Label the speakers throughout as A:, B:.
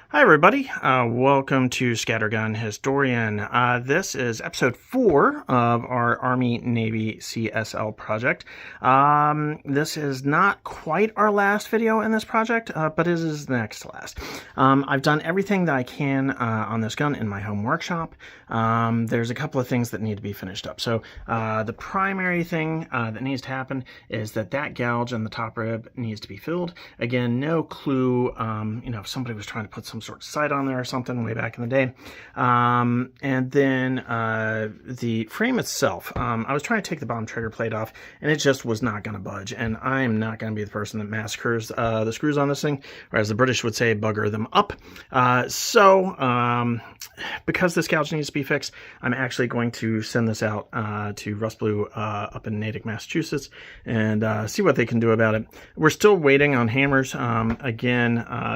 A: Hi, everybody. Welcome to Scattergun Historian. This is episode 4 of our Army-Navy C.S.L. project. This is not quite our last video in this project, but it is the next to last. I've done everything that I can on this gun in my home workshop. There's a couple of things that need to be finished up. So the primary thing that needs to happen is that gouge on the top rib needs to be filled. Again, no clue, if somebody was trying to put some sort of sight on there or something way back in the day. And then the frame itself, I was trying to take the bottom trigger plate off and it just was not going to budge. And I'm not going to be the person that massacres the screws on this thing, or as the British would say, bugger them up. Because this gouge needs to be fixed, I'm actually going to send this out to Rust Blue up in Natick, Massachusetts, and see what they can do about it. We're still waiting on hammers.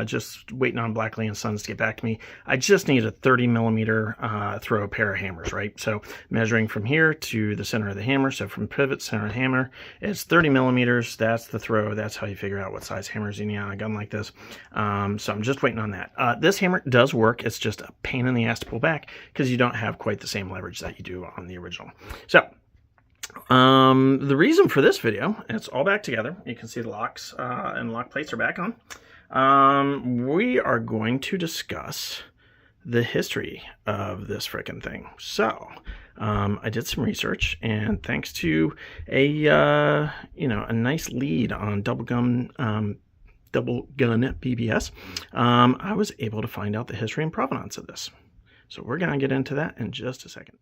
A: Just waiting on Blackley and Sons to get back to me. I just need a 30 millimeter throw pair of hammers, right? So measuring from here to the center of the hammer, so from pivot, center of hammer, it's 30 millimeters. That's the throw. That's how you figure out what size hammers you need on a gun like this. So I'm just waiting on that. This hammer does work. It's just a pain in the ass to pull back because you don't have quite the same leverage that you do on the original. So the reason for this video, it's all back together. You can see the locks and lock plates are back on. We are going to discuss the history of this frickin' thing. So I did some research, and thanks to a nice lead on DoubleGun BBS, I was able to find out the history and provenance of this. So we're going to get into that in just a second.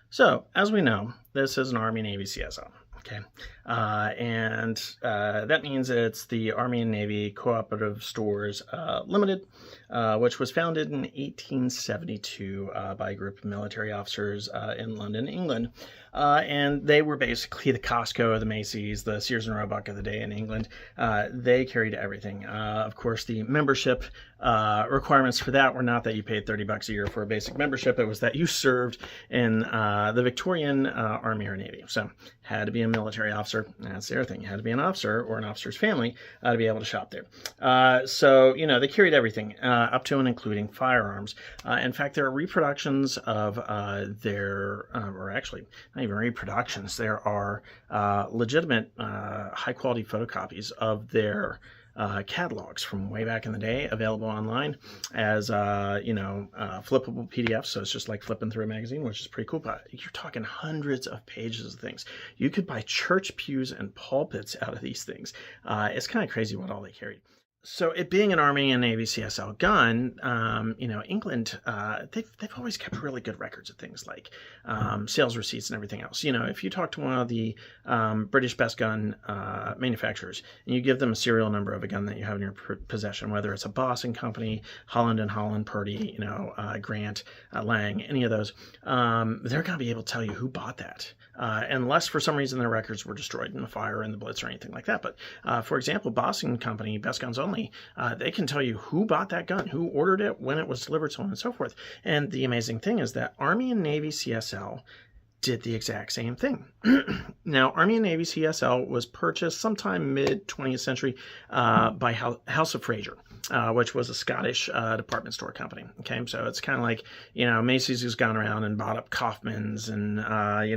A: So, as we know, this is an Army-Navy C.S.L. Okay, that means it's the Army and Navy Cooperative Stores Limited, which was founded in 1872 by a group of military officers in London, England. And they were basically the Costco, the Macy's, the Sears and Roebuck of the day in England. They carried everything. Of course, the membership requirements for that were not that you paid $30 a year for a basic membership. It was that you served in the Victorian Army or Navy. So had to be a military officer. That's the other thing. You had to be an officer or an officer's family to be able to shop there. They carried everything up to and including firearms. In fact, there are reproductions of or actually not even reproductions. There are legitimate high-quality photocopies of their catalogs from way back in the day available online as flippable PDFs. So it's just like flipping through a magazine, which is pretty cool. But you're talking hundreds of pages of things. You could buy church pews and pulpits out of these things. It's kind of crazy what all they carried. So it being an Army and Navy C.S.L. gun, England, they've always kept really good records of things like sales receipts and everything else. If you talk to one of the British best gun manufacturers and you give them a serial number of a gun that you have in your possession, whether it's a Boston Company, Holland and Holland, Purdy, Grant, Lang, any of those, they're going to be able to tell you who bought that. Unless for some reason their records were destroyed in the fire, in the Blitz, or anything like that. But for example, Boston Company, Best Guns Only, they can tell you who bought that gun, who ordered it, when it was delivered, so on and so forth. And the amazing thing is that Army and Navy C.S.L. did the exact same thing. Now, Army and Navy C.S.L. was purchased sometime mid-20th century by House of Fraser, which was a Scottish department store company. Okay, so it's kind of like, Macy's has gone around and bought up Kaufman's and,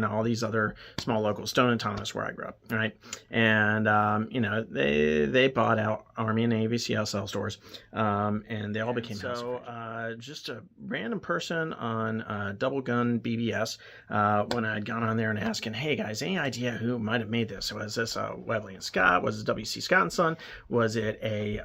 A: all these other small locals, Stone and Thomas, where I grew up, right? And, they bought out Army and Navy C.S.L. stores, and they all became House of Fraser. Just a random person on DoubleGun BBS, when I'd gone on there and asking, hey guys, any idea who might have made this? Was this Webley and Scott? Was it W.C. Scott and Son? Was it a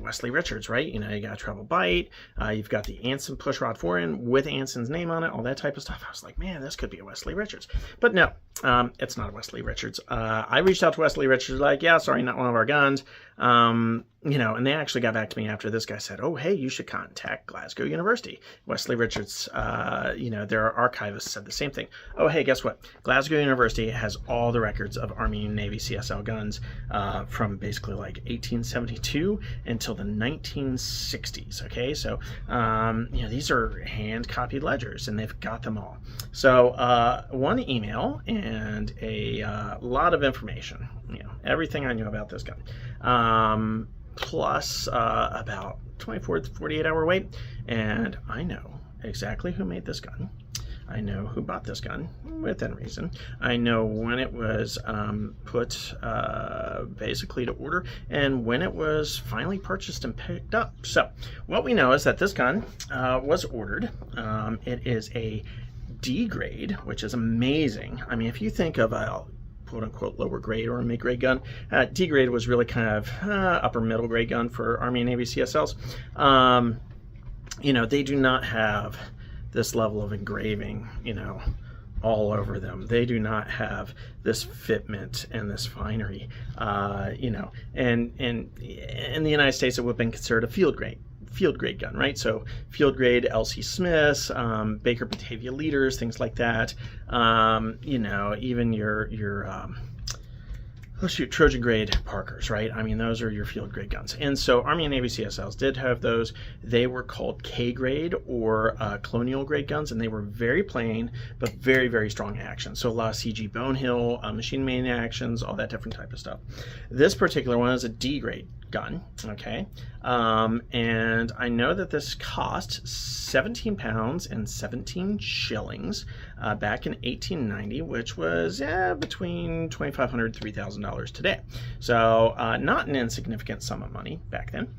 A: Wesley Richards, right? You got a treble bite. You've got the Anson pushrod forend with Anson's name on it, all that type of stuff. I was like, man, this could be a Wesley Richards. But no, it's not a Wesley Richards. I reached out to Wesley Richards, like, yeah, sorry, not one of our guns. And they actually got back to me after this guy said, oh, hey, you should contact Glasgow University. Wesley Richards, their archivist said the same thing. Oh, hey, guess what? Glasgow University has all the records of Army and Navy C.S.L. guns from basically like 1872 until the 1960s. Okay, so, these are hand-copied ledgers, and they've got them all. So one email and a lot of information, everything I knew about this gun. Plus about 24 to 48 hour wait. And I know exactly who made this gun. I know who bought this gun within reason. I know when it was put basically to order and when it was finally purchased and picked up. So what we know is that this gun was ordered. It is a D grade, which is amazing. I mean, if you think of a quote-unquote lower grade or a mid-grade gun, D grade was really kind of upper middle grade gun for Army and Navy C.S.Ls. They do not have this level of engraving, all over them. They do not have this fitment and this finery, and in the United States, it would have been considered a field grade gun, right? So field grade L.C. Smiths, Baker Batavia Leaders, things like that. Even your Trojan grade Parkers, right? I mean, those are your field grade guns. And so Army and Navy C.S.Ls did have those. They were called K grade or colonial grade guns, and they were very plain, but very, very strong action. So a lot of CG Bonehill, machine main actions, all that different type of stuff. This particular one is a D grade gun, okay? And I know that this cost 17 pounds and 17 shillings back in 1890, which was between $2,500 and $3,000 today. So not an insignificant sum of money back then.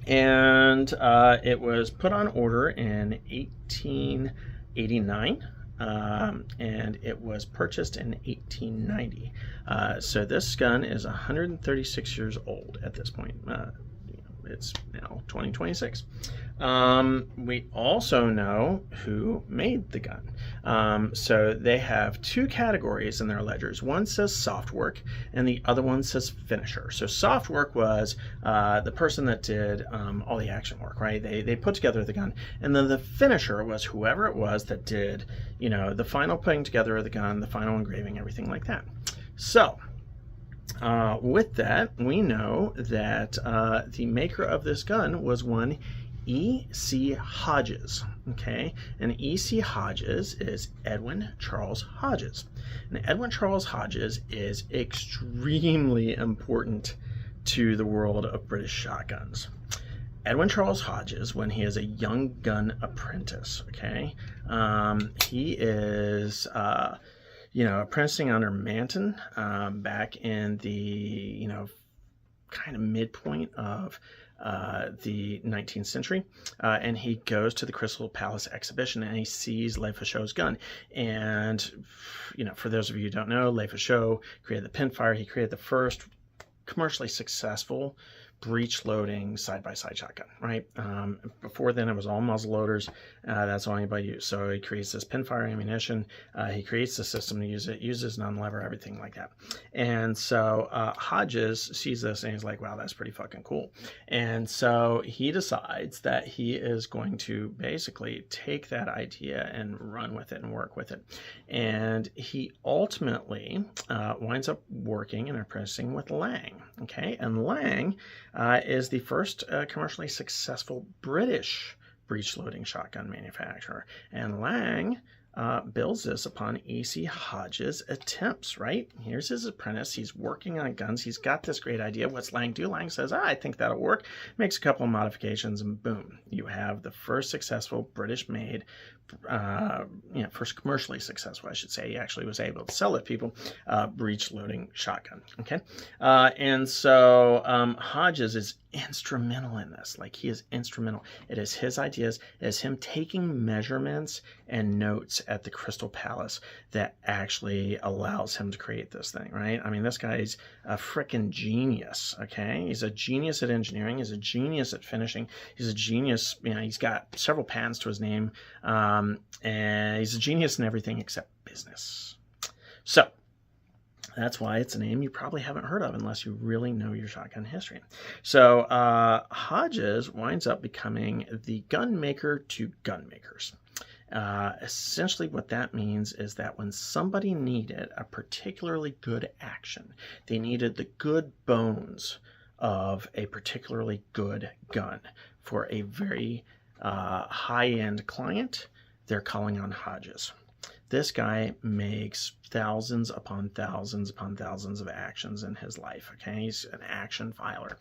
A: And it was put on order in 1889. And it was purchased in 1890. So this gun is 136 years old at this point. It's now 2026. We also know who made the gun. So they have two categories in their ledgers. One says soft work and the other one says finisher. So soft work was the person that did all the action work, right? They put together the gun. And then the finisher was whoever it was that did, the final putting together of the gun, the final engraving, everything like that. So with that, we know that the maker of this gun was one E.C. Hodges, okay? And E.C. Hodges is Edwin Charles Hodges. And Edwin Charles Hodges is extremely important to the world of British shotguns. Edwin Charles Hodges, when he is a young gun apprentice, okay? He is apprenticing under Manton back in the, kind of midpoint of the 19th century, and he goes to the Crystal Palace exhibition and he sees Lefacheaux's gun. And, for those of you who don't know, Lefacheaux created the pinfire. He created the first commercially successful breech loading side-by-side shotgun, right? Before then it was all muzzle loaders. That's all anybody used. So he creates this pinfire ammunition. He creates the system to use it, uses non-lever, everything like that. And so Hodges sees this and he's like, wow, that's pretty fucking cool. And so he decides that he is going to basically take that idea and run with it and work with it. And he ultimately winds up working and apprenticing with Lang, okay? And Lang is the first commercially successful British breech-loading shotgun manufacturer. And Lang builds this upon E.C. Hodges' attempts, right? Here's his apprentice. He's working on guns. He's got this great idea. What's Lang do? Lang says, I think that'll work. Makes a couple of modifications, and boom, you have the first successful British-made, first commercially successful, I should say. He actually was able to sell it to people, breech-loading shotgun, okay? And so Hodges is instrumental in this. Like, he is instrumental. It is his ideas. It is him taking measurements and notes at the Crystal Palace that actually allows him to create this thing, right? I mean, this guy's a freaking genius, okay? He's a genius at engineering. He's a genius at finishing. He's a genius, he's got several patents to his name, and he's a genius in everything except business. So that's why it's a name you probably haven't heard of unless you really know your shotgun history. So Hodges winds up becoming the gun maker to gun makers. Essentially what that means is that when somebody needed a particularly good action, they needed the good bones of a particularly good gun for a very high-end client, they're calling on Hodges. This guy makes thousands upon thousands upon thousands of actions in his life. Okay, he's an action filer.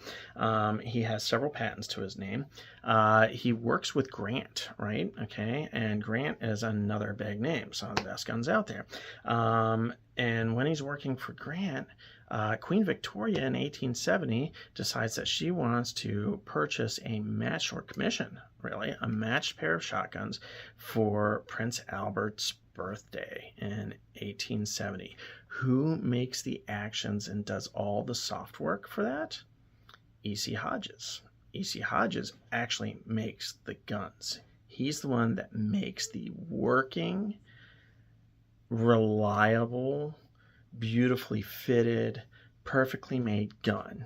A: He has several patents to his name. He works with Grant, right? Okay, and Grant is another big name, some of the best guns out there. And when he's working for Grant, Queen Victoria in 1870 decides that she wants to purchase a matched, or commission, really, a matched pair of shotguns for Prince Albert's birthday in 1870. Who makes the actions and does all the soft work for that? E.C. Hodges. E.C. Hodges actually makes the guns. He's the one that makes the working, reliable, beautifully fitted, perfectly made gun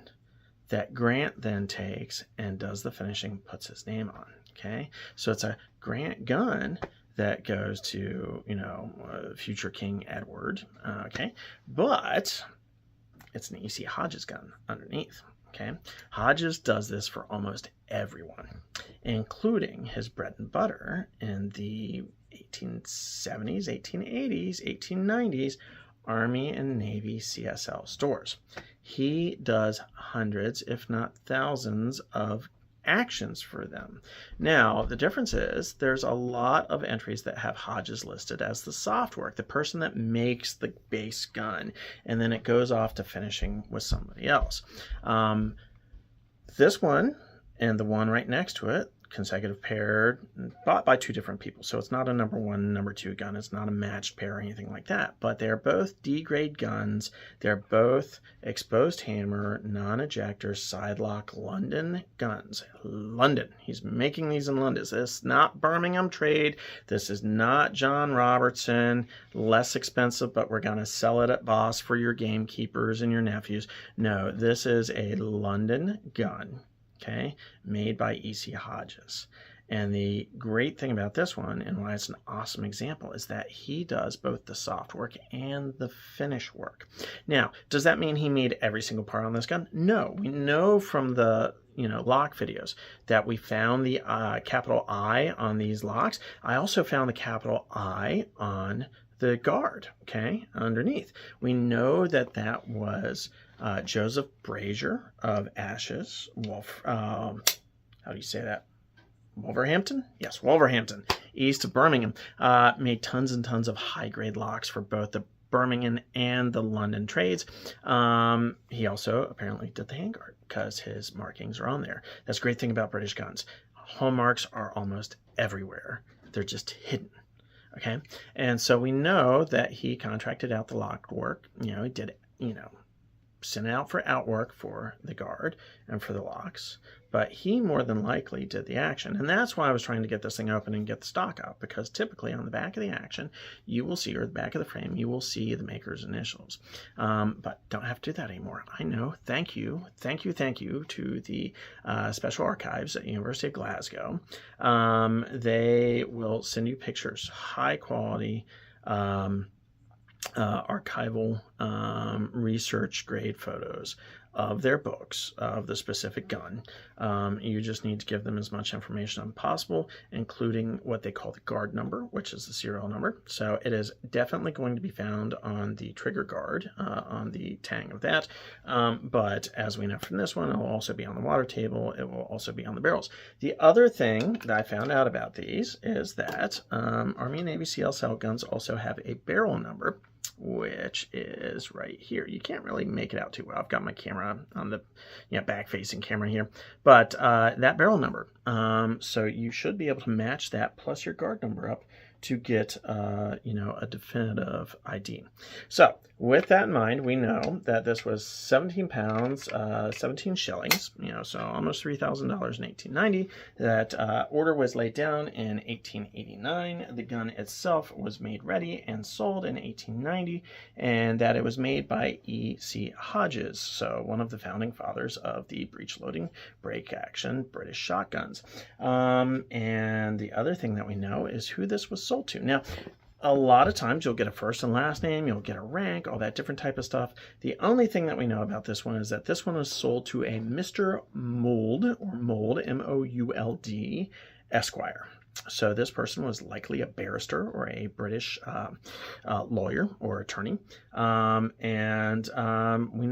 A: that Grant then takes and does the finishing, puts his name on. Okay, so it's a Grant gun that goes to, future King Edward. Okay, but it's an E.C. Hodges gun underneath. Okay, Hodges does this for almost everyone, including his bread and butter in the 1870s, 1880s, 1890s Army and Navy C.S.L. stores. He does hundreds, if not thousands, of actions for them. Now, the difference is there's a lot of entries that have Hodges listed as the soft work, the person that makes the base gun, and then it goes off to finishing with somebody else. This one and the one right next to it, consecutive paired, bought by two different people. So it's not a number one, number two gun. It's not a matched pair or anything like that. But they're both D-grade guns. They're both exposed hammer, non-ejector, sidelock London guns. London. He's making these in London. This is not Birmingham trade. This is not John Robertson. Less expensive, but we're going to sell it at Boss for your gamekeepers and your nephews. No, this is a London gun. Okay, made by E.C. Hodges. And the great thing about this one, and why it's an awesome example, is that he does both the soft work and the finish work. Now, does that mean he made every single part on this gun? No. We know from the lock videos that we found the capital I on these locks. I also found the capital I on the guard, okay, underneath. We know that that was Joseph Brazier of Ashes, how do you say that? Wolverhampton? Yes, Wolverhampton, east of Birmingham. Made tons and tons of high-grade locks for both the Birmingham and the London trades. He also apparently did the handguard because his markings are on there. That's a great thing about British guns. Hallmarks are almost everywhere. They're just hidden. Okay, and so we know that he contracted out the lock work. He did, sent out for outwork for the guard and for the locks, but he more than likely did the action. And that's why I was trying to get this thing open and get the stock up, because typically on the back of the action, you will see, or the back of the frame, you will see the maker's initials. But don't have to do that anymore. I know. Thank you to the Special Archives at the University of Glasgow. They will send you pictures, high quality, archival research grade photos of their books of the specific gun. You just need to give them as much information as possible, including what they call the guard number, which is the serial number. So it is definitely going to be found on the trigger guard, on the tang of that. But as we know from this one, it will also be on the water table. It will also be on the barrels. The other thing that I found out about these is that Army and Navy C.S.L. guns also have a barrel number, which is right here. You can't really make it out too well. I've got my camera on the back-facing camera here, but that barrel number. So you should be able to match that plus your guard number up to get a definitive ID. So with that in mind, we know that this was 17 pounds, 17 shillings, so almost $3,000 in 1890. That order was laid down in 1889. The gun itself was made ready and sold in 1890, and that it was made by E.C. Hodges, so one of the founding fathers of the breech-loading, break-action British shotguns. And the other thing that we know is who this was sold to. Now, a lot of times you'll get a first and last name, you'll get a rank, all that different type of stuff. The only thing that we know about this one is that this one was sold to a Mr. Mould, or Mould, M-O-U-L-D, Esquire. So this person was likely a barrister or a British lawyer or attorney. We know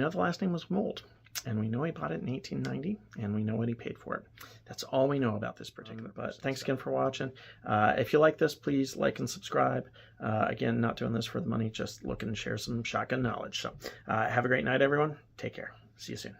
A: the last name was Mould. And we know he bought it in 1890, and we know what he paid for it. That's all we know about this particular. But thanks again for watching. If you like this, please like and subscribe. Again, not doing this for the money, just looking to share some shotgun knowledge. So have a great night, everyone. Take care. See you soon.